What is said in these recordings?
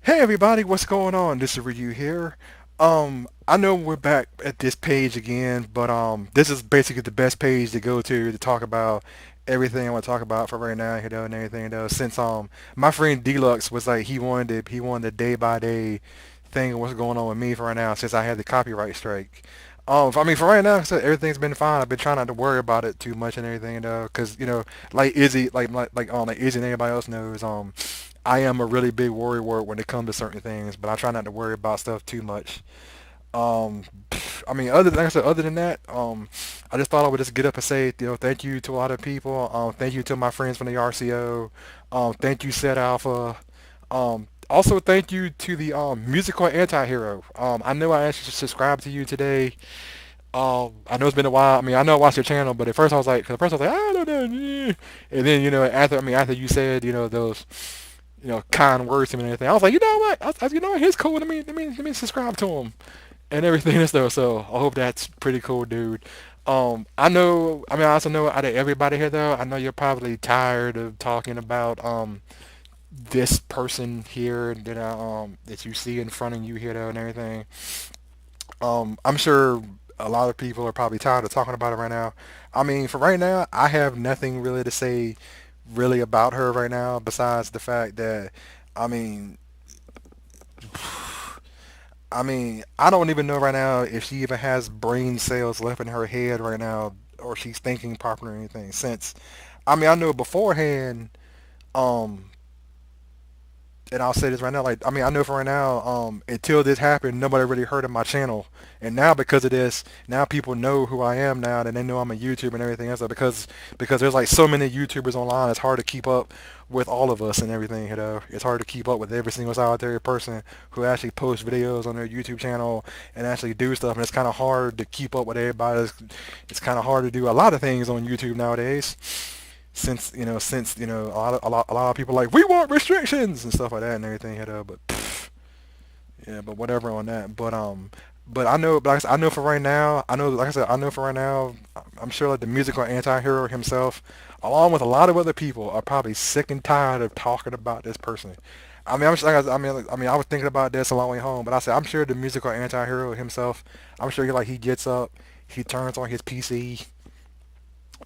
Hey everybody, what's going on? This is Ryu here. I know we're back at this page again, but this is basically the best page to go to talk about everything I want to talk about for right now, and everything though. Since my friend Deluxe was like he wanted a day by day thing of what's going on with me for right now since I had the copyright strike. I mean, for right now, so everything's been fine. I've been trying not to worry about it too much and everything, though, because like Izzy, like Izzy and everybody else knows, I am a really big worrywart when it comes to certain things, but I try not to worry about stuff too much. Um, I mean, like I said, other than that, I just thought I would just get up and say, thank you to a lot of people. Thank you to my friends from the RCO. Thank you, Set Alpha. Also, thank you to the musical anti-hero. I know I actually subscribed to you today. I know it's been a while. I mean, I know I watched your channel, but at first I was like, 'cause at first I was like, I don't know, and then after you said, those kind words to me and everything. I was like, you know what? You know what? He's cool. Let me subscribe to him and everything and stuff. So I hope that's pretty cool, dude. I know. I mean, I also know out of everybody here, though, I know you're probably tired of talking about this person here that you see in front of you here, though, and everything. I'm sure a lot of people are probably tired of talking about it right now. I mean, for right now, I have nothing really to say really about her right now besides the fact that I mean I don't even know right now if she even has brain cells left in her head right now or she's thinking properly or anything since I know beforehand um and I'll say this right now, like I know for right now, until this happened, nobody really heard of my channel, and now because of this, now people know who I am now, and they know I'm a YouTuber and everything else. Because there's like so many YouTubers online, it's hard to keep up with all of us and everything. It's hard to keep up with every single solitary person who actually posts videos on their YouTube channel and actually do stuff, and it's kind of hard to keep up with everybody. It's kind of hard to do a lot of things on YouTube nowadays since a lot of people like we want restrictions and stuff like that and everything but yeah, but whatever on that. But I know, but like I said, I know for right now, I know, like I said, I know for right now, I'm sure like the musical anti-hero himself, along with a lot of other people, are probably sick and tired of talking about this person. I mean, I was thinking about this a long way home, but I said I'm sure the musical anti-hero himself, I'm sure he gets up, he turns on his PC,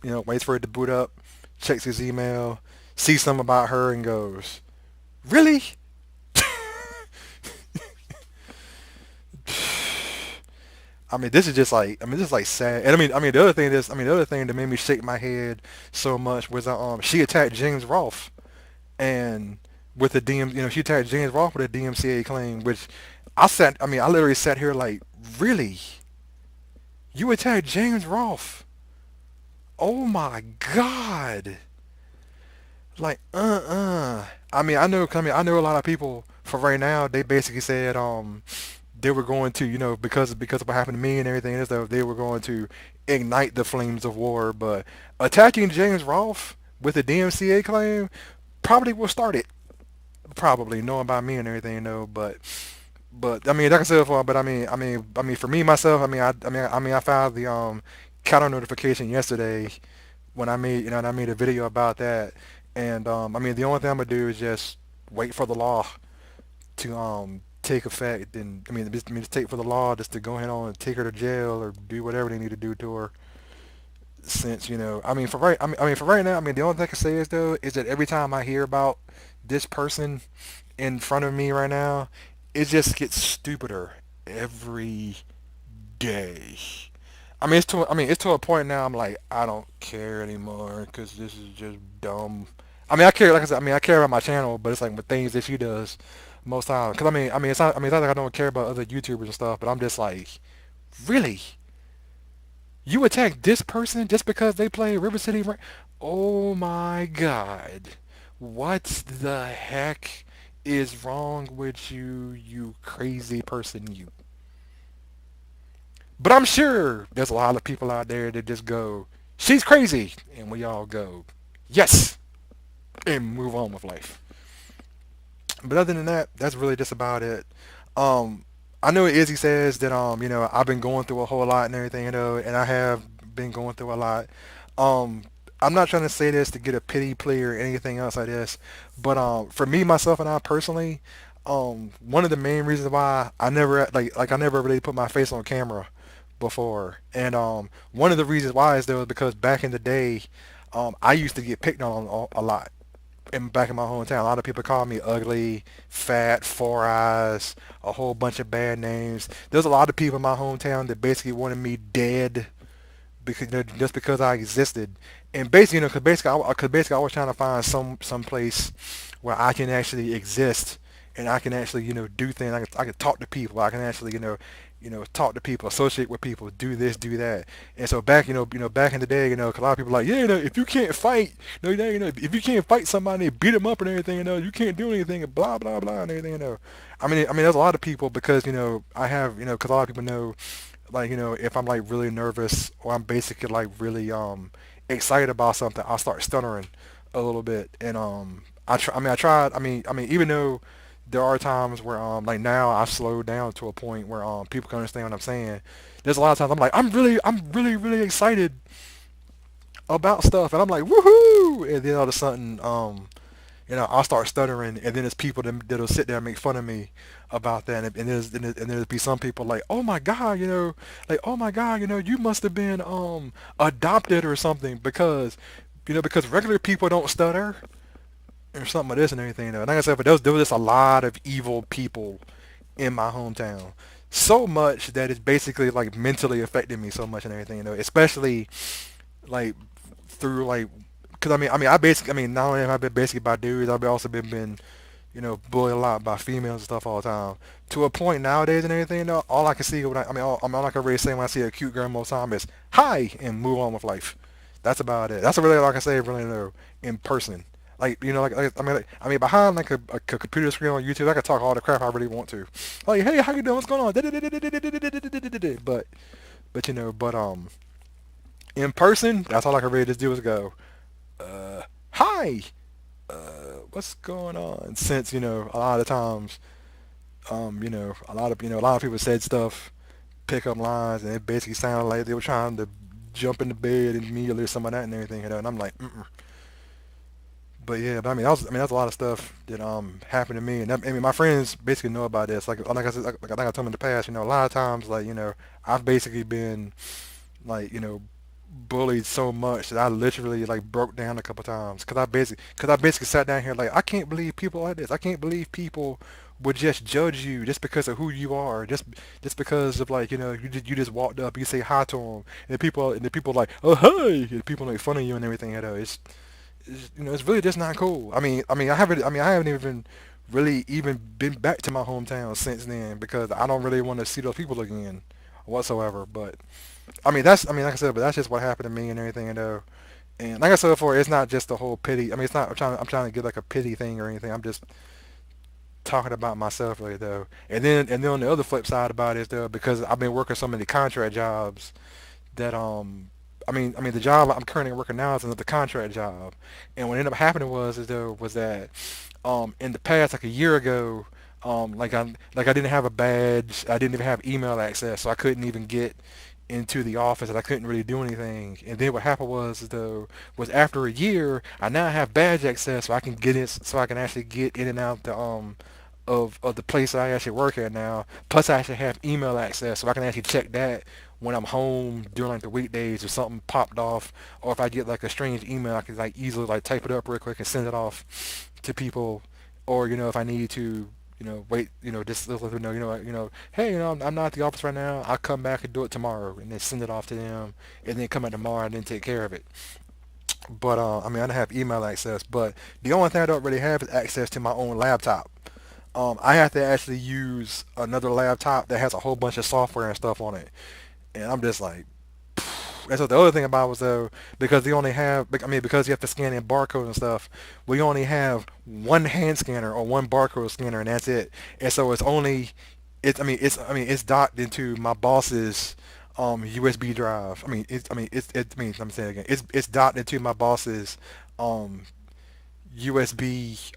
waits for it to boot up, checks his email, sees something about her, and goes, "Really?" This is just like, this is like sad. And the other thing that made me shake my head so much was she attacked James Rolfe and with the she attacked James Rolfe with a DMCA claim, which I literally sat here like, really? You attacked James Rolfe? Oh my God! Like, I know a lot of people for right now. They basically said they were going to, because of what happened to me and everything and stuff, they were going to ignite the flames of war. But attacking James Rolfe with a DMCA claim probably will start it. Probably knowing about me and everything, But I mean, like I said before, but for me myself, I found the counter notification yesterday when I made a video about that, and the only thing I'm gonna do is just wait for the law to take effect, and just take for the law just to go ahead on and take her to jail or do whatever they need to do to her. Since for right now, the only thing I can say is though is that every time I hear about this person in front of me right now, it just gets stupider every day. It's to a point now. I'm like, I don't care anymore because this is just dumb. I care, like I said. I care about my channel, but it's like with things that she does most times. Because it's not like I don't care about other YouTubers and stuff, but I'm just like, really? You attack this person just because they play River City? Oh my God! What the heck is wrong with you, you crazy person? You. But I'm sure there's a lot of people out there that just go, she's crazy. And we all go, yes. And move on with life. But other than that, that's really just about it. I know Izzy says that, I've been going through a whole lot and everything, and I have been going through a lot. Um, I'm not trying to say this to get a pity plea or anything else like this, but for me, myself, and I personally, One of the main reasons why I never I never really put my face on camera before, and one of the reasons why is though because back in the day, I used to get picked on a lot back in my hometown. A lot of people called me ugly, fat, four eyes, a whole bunch of bad names. There's a lot of people in my hometown that basically wanted me dead because just because I existed, and basically cause basically I was trying to find some place where I can actually exist and I can actually do things. I can talk to people. I can actually talk to people, associate with people, do this, do that. And so back back in the day, 'cause a lot of people are like, yeah, if you can't fight, if you can't fight somebody, beat them up and everything, you can't do anything, and blah blah blah and everything. I mean, there's a lot of people because I have because a lot of people know like if I'm like really nervous or I'm basically like really excited about something, I'll start stuttering a little bit. And I tried. I mean even though there are times where like now I've slowed down to a point where people can understand what I'm saying. There's a lot of times I'm like I'm really excited about stuff, and I'm like woohoo, and then all of a sudden I'll start stuttering, and then there's people that'll sit there and make fun of me about that, and there'll be some people like, oh my god, like oh my god, you must have been adopted or something because regular people don't stutter or something like this and everything. And like I said, but there was just a lot of evil people in my hometown, so much that it's basically like mentally affected me so much and everything. Especially like through like because not only have I been basically by dudes, I've also been bullied a lot by females and stuff all the time. To a point nowadays and everything, all I can see when all I can really say when I see a cute girl most time is hi and move on with life. That's about it. That's really all I can say really in person. Like behind like a computer screen on YouTube, I can talk all the crap I really want to. Like, hey, how you doing? What's going on? But in person, that's all I can really just do is go, hi, what's going on? Since a lot of times, a lot of people said stuff, pick up lines, and it basically sounded like they were trying to jump in the bed immediately or some of that and everything, and I'm like, mm-mm. But yeah, but that's a lot of stuff that happened to me, and my friends basically know about this. Like I said, like I think I told them in the past, a lot of times, like I've basically been like bullied so much that I literally like broke down a couple times because I basically sat down here like I can't believe people like this. I can't believe people would just judge you just because of who you are, just because of like you just walked up, you say hi to them, and the people like oh hey, and people make fun of you and everything. It's really just not cool. I haven't even really even been back to my hometown since then because I don't really want to see those people again whatsoever. But like I said, but that's just what happened to me and everything, And like I said before, it's not just the whole pity. It's not. I'm trying to get like a pity thing or anything. I'm just talking about myself really though. And then on the other flip side about it though, because I've been working so many contract jobs that the job I'm currently working now is another contract job. And what ended up happening was that in the past like a year ago. I didn't have a badge. I didn't even have email access, so I couldn't even get into the office and I couldn't really do anything. And then what happened was after a year I now have badge access so I can get in so I can actually get in and out of the place I actually work at now. Plus I actually have email access so I can actually check that when I'm home during like the weekdays or something popped off or if I get like a strange email I can like easily like type it up real quick and send it off to people or if I need to wait, just let them know, hey, I'm not at the office right now. I'll come back and do it tomorrow, and then send it off to them, and then come back tomorrow and then take care of it. But I don't have email access. But the only thing I don't really have is access to my own laptop. I have to actually use another laptop that has a whole bunch of software and stuff on it, and I'm just like, and so the other thing about it was though, because they only have, because you have to scan in barcodes and stuff, we only have one hand scanner or one barcode scanner, and that's it. And so it's docked into my boss's USB drive. I'm saying again, it's docked into my boss's um, USB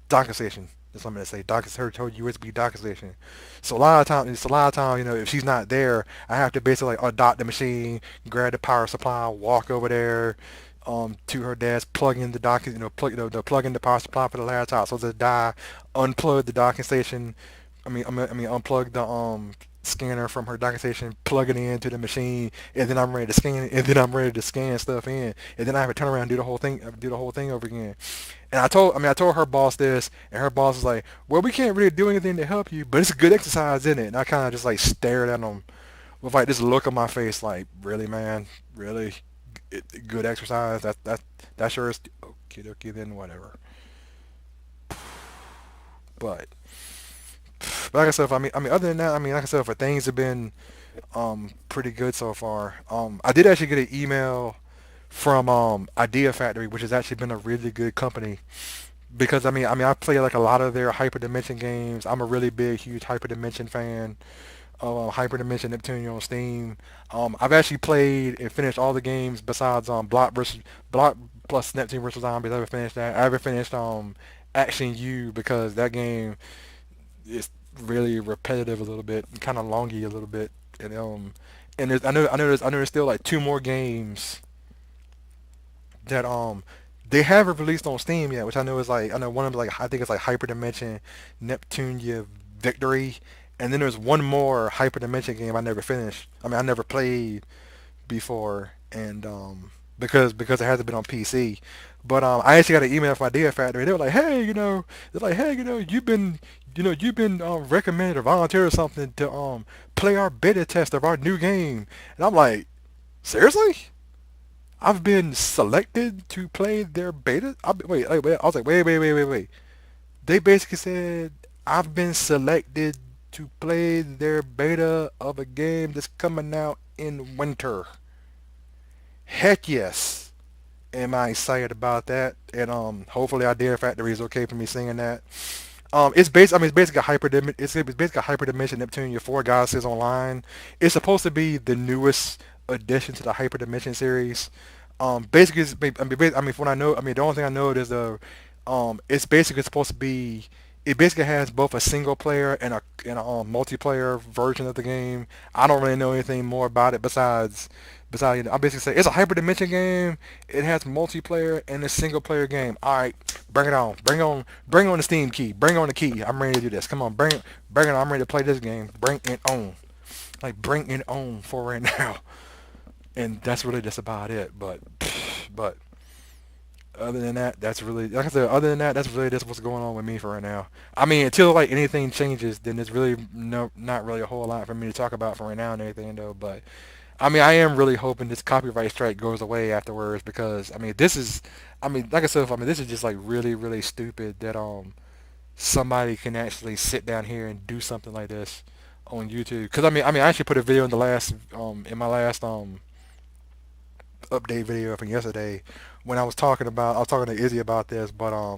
docking station. That's what I'm gonna say. Her USB docking station. So a lot of time, if she's not there, I have to basically like undock the machine, grab the power supply, walk over there, to her dad's plug in the docking, the plug in the power supply for the laptop. So the die, unplug the docking station. I mean, unplug the scanner from her docking station, plug it into the machine, and then I'm ready to scan, and then I'm ready to scan stuff in, and then I have to turn around and do the whole thing over again. And I told her boss this, and her boss was like, "Well, we can't really do anything to help you, but it's a good exercise, isn't it?" And I kind of just like stared at him with like this look on my face, like, "Really, man? Really? Good exercise? That sure is okay. Okay, then whatever." But, but like I said, other than that, like I said, for things have been pretty good so far. I did actually get an email from Idea Factory, which has actually been a really good company because I play like a lot of their Hyperdimension games. I'm a really big, huge Hyperdimension fan. Hyperdimension Neptune on Steam. I've actually played and finished all the games besides Block plus Neptune versus Zombies. I ever finished that. I ever finished Action U because that game is really repetitive a little bit, kind of longy a little bit, and I know there's still like two more games that they haven't released on Steam yet, which I know is like I know one of them like I think it's like Hyperdimension Neptunia Victory, and then there's one more Hyperdimension game I never finished. I never played before, and because it hasn't been on PC. But I actually got an email from Idea Factory. They were like, hey, you've been recommended or volunteered or something to play our beta test of our new game, and I'm like, seriously? I've been selected to play their beta. Wait. I was like, wait. They basically said I've been selected to play their beta of a game that's coming out in winter. Heck yes. Am I excited about that? And hopefully Idea Factory is okay for me saying that. It's basically a it's basically a hyperdimension Neptune. Your four goddesses online. It's supposed to be the newest addition to the hyperdimension series. Basically, from what I know, the only thing I know is it's basically supposed to be. It basically has both a single player and a multiplayer version of the game. I don't really know anything more about it besides I basically say it's a hyperdimension game. It has multiplayer and a single player game. All right, bring it on, bring on the Steam key, bring on the key. I'm ready to do this. Come on, bring it on. I'm ready to play this game. Bring it on, like bring it on for right now. And that's really just about it. But other than that, that's really like I said. Other than that, that's really just what's going on with me for right now. Until like anything changes, then there's really not really a whole lot for me to talk about for right now and anything though. But I am really hoping this copyright strike goes away afterwards because this is, like I said, this is just like really really stupid that somebody can actually sit down here and do something like this on YouTube. Because I actually put a video in the last in my last update video from yesterday when I was talking to Izzy about this, but I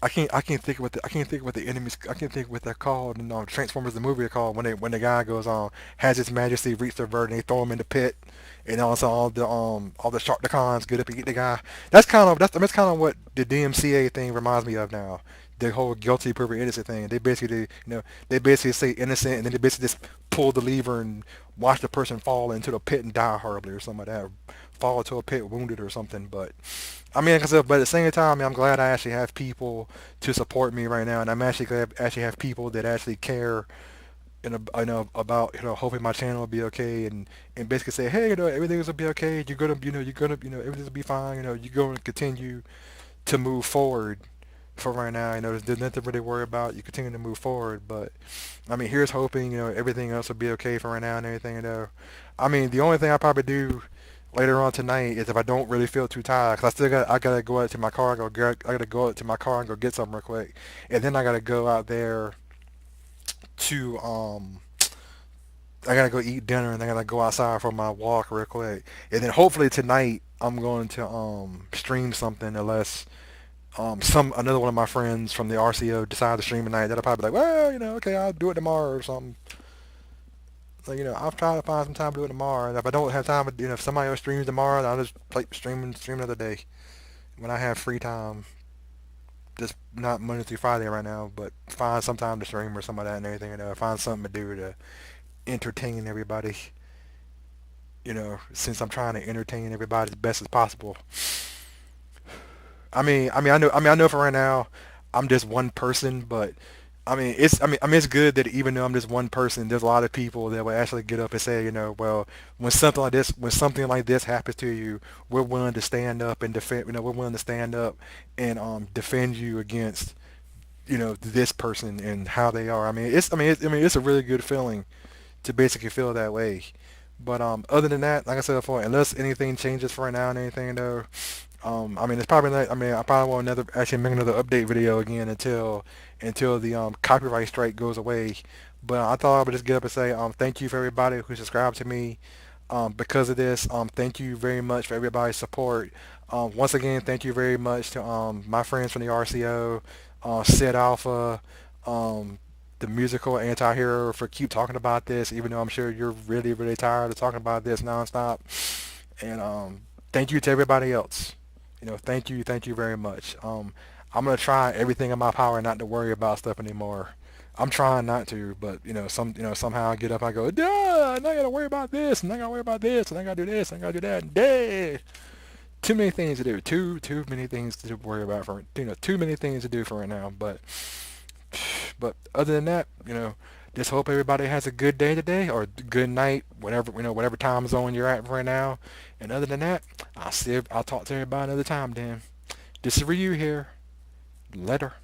can't think I can't think what the enemies I can't think what they're called and Transformers the movie are called when the guy goes on has His Majesty reach their bird and they throw him in the pit and also all the Sharkticons get up and get the guy. That's kind of what the DMCA thing reminds me of now. The whole guilty proven innocent thing. They basically say innocent and then they basically just pull the lever and watch the person fall into the pit and die horribly or something like that. Or fall into a pit wounded or something. But like I said, but at the same time, I'm glad I actually have people to support me right now, and I'm actually glad I actually have people that actually care and I know about hoping my channel will be okay, and basically say, hey, everything's gonna be okay. Everything's gonna be fine. You're going to continue to move forward. For right now, there's nothing to really worry about. You continue to move forward, but here's hoping everything else will be okay for right now and everything. The only thing I probably do later on tonight is if I don't really feel too tired, cause I gotta go out to my car and I gotta go out to my car and go get something real quick, and then I gotta go out there to I gotta go eat dinner and I gotta go outside for my walk real quick, and then hopefully tonight I'm going to stream something unless some another one of my friends from the RCO decides to stream tonight. That'll probably be like, well, okay, I'll do it tomorrow or something. Like, I'll try to find some time to do it tomorrow. And if I don't have time, if somebody else streams tomorrow, then I'll just play stream another day when I have free time. Just not Monday through Friday right now, but find some time to stream or some of that and everything. Find something to do to entertain everybody. since I'm trying to entertain everybody as best as possible. I know for right now, I'm just one person, but it's good that even though I'm just one person, there's a lot of people that will actually get up and say, well, when something like this happens to you, we're willing to stand up and defend, we're willing to stand up and defend you against, this person and how they are. It's a really good feeling to basically feel that way. But other than that, like I said before, unless anything changes for right now and anything though, it's probably not. I probably won't actually make another update video again until the copyright strike goes away. But I thought I would just get up and say thank you for everybody who subscribed to me because of this. Thank you very much for everybody's support. Once again, thank you very much to my friends from the RCO, Sid Alpha, um, the musical anti-hero for keep talking about this, even though I'm sure you're really, really tired of talking about this nonstop. And thank you to everybody else. Thank you very much. I'm gonna try everything in my power not to worry about stuff anymore. I'm trying not to, but somehow I get up, I go, duh, and I gotta worry about this, and I gotta worry about this, and I gotta do this, and I gotta do that, and duh. Too many things to do. Too many things to worry about for too many things to do for right now. But other than that, just hope everybody has a good day today or good night, whatever time zone you're at right now. And other than that, I'll talk to everybody another time. Then this is Ryu here. Later.